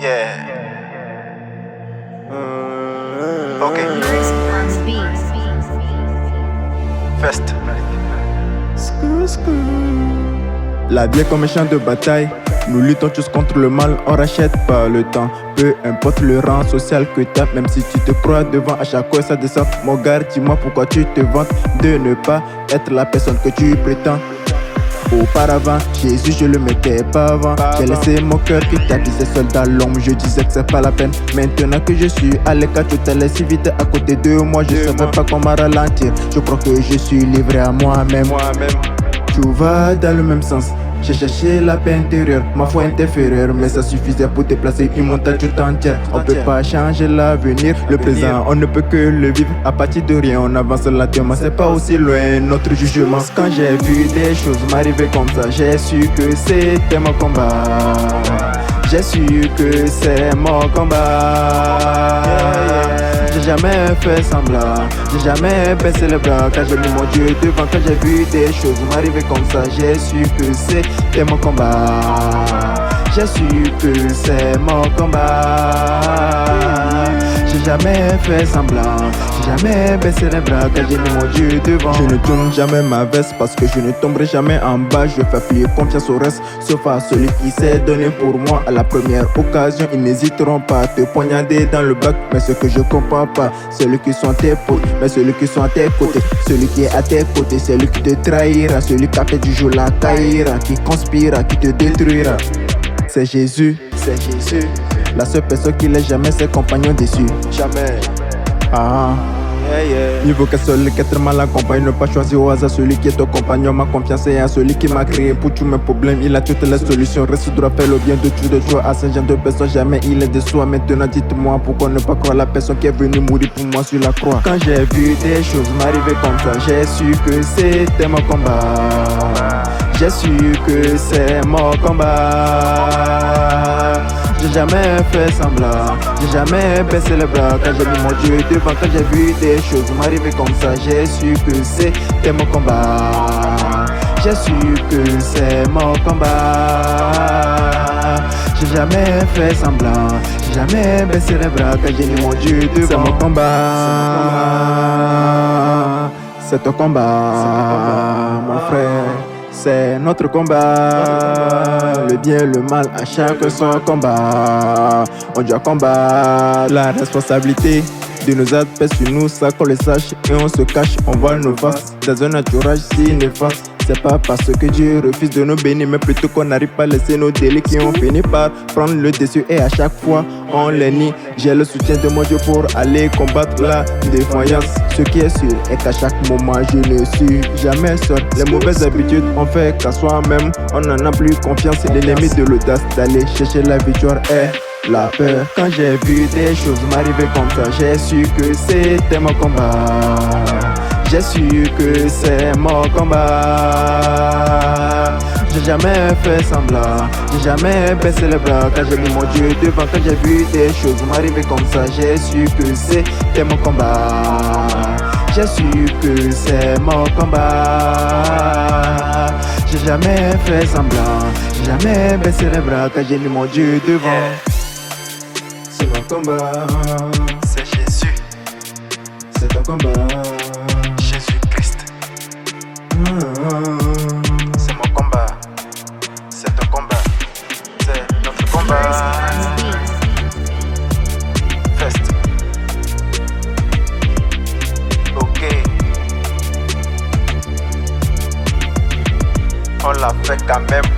Yeah. Okay. Fest. La vie est comme un champ de bataille. Nous luttons tous contre le mal, on rachète pas le temps. Peu importe le rang social que t'as, même si tu te crois devant à chaque fois ça descend. Mon gars, dis-moi pourquoi tu te vantes de ne pas être la personne que tu prétends. Auparavant, Jésus je le mettais pas avant. J'ai laissé mon cœur qui t'habillait seul dans l'ombre. Je disais que c'est pas la peine. Maintenant que je suis à l'écart, tu t'es laissé vide à côté de moi. Je savais pas comment ralentir. Je crois que je suis livré à moi-même. Tout va dans le même sens. J'ai cherché la paix intérieure, ma foi inférieure, mais ça suffisait pour déplacer une montagne tout entière. On peut pas changer l'avenir, le présent, on ne peut que le vivre. À partir de rien, on avance lentement, c'est pas aussi loin notre jugement. Quand j'ai vu des choses m'arriver comme ça, j'ai su que c'était mon combat. J'ai su que c'est mon combat. J'ai jamais fait semblant, j'ai jamais baissé les bras. Quand j'ai mis mon Dieu devant, quand j'ai vu des choses m'arriver comme ça, j'ai su que c'était mon combat. J'ai su que c'est mon combat. J'ai jamais fait semblant, j'ai jamais baissé les bras. Quand j'ai mis mon Dieu devant, je ne tourne jamais ma veste parce que je ne tomberai jamais en bas. Je fais plier confiance au reste, sauf à celui qui s'est donné pour moi. À la première occasion, ils n'hésiteront pas à te poignarder dans le bac. Mais ce que je comprends pas, celui qui sont tes potes, mais celui qui sont à tes côtés, celui qui est à tes côtés, celui qui te trahira, celui qui a fait du jour la caïra, qui conspira, qui te détruira. C'est Jésus, c'est Jésus. La seule personne qui l'ait jamais ses compagnons déçus. Jamais. Il vaut que celui qui est très mal accompagné, ne pas choisir au hasard celui qui est ton compagnon. Ma confiance est à celui qui m'a créé pour tous mes problèmes. Il a toutes les solutions. Reste droit, faire le bien de tout de toi. À Saint-Jean de personne, jamais il est de soi. Maintenant dites-moi pourquoi ne pas croire la personne qui est venue mourir pour moi sur la croix. Quand j'ai vu des choses m'arriver comme ça, j'ai su que c'était mon combat. J'ai su que c'est mon combat. J'ai jamais fait semblant, j'ai jamais baissé les bras. Quand j'ai mis mon Dieu devant, quand j'ai vu des choses m'arriver comme ça, j'ai su que c'était mon combat. J'ai su que c'est mon combat. J'ai jamais fait semblant, j'ai jamais baissé les bras. Quand j'ai mis mon Dieu devant, c'est mon combat. C'est ton combat, mon frère. C'est notre combat, le bien et le mal à chaque son combat. On doit combattre la responsabilité de nos actes pèse sur nous, ça qu'on le sache. Et on se cache, on voit nos faces dans un entourage si néfaste. C'est pas parce que Dieu refuse de nous bénir, mais plutôt qu'on n'arrive pas à laisser nos délits qui ont fini par prendre le dessus. Et à chaque fois on les nie. J'ai le soutien de mon Dieu pour aller combattre la défaillance. Ce qui est sûr est qu'à chaque moment je ne suis jamais seul. Les mauvaises habitudes on fait qu'à soi-même, on n'en a plus confiance. L'ennemi de l'audace d'aller chercher la victoire est la peur. Quand j'ai vu des choses m'arriver comme ça, j'ai su que c'était mon combat. J'ai su que c'est mon combat. J'ai jamais fait semblant, j'ai jamais baissé les bras. Quand j'ai mis mon Dieu devant, quand j'ai vu des choses m'arriver comme ça, j'ai su que c'était mon combat. J'ai su que c'est mon combat. J'ai jamais fait semblant, j'ai jamais baissé les bras. Quand j'ai mis mon Dieu devant, c'est mon combat. C'est Jésus. C'est ton combat. Jésus-Christ. C'est mon combat. C'est ton combat. C'est notre combat. Fest. Ok. On l'a fait quand même.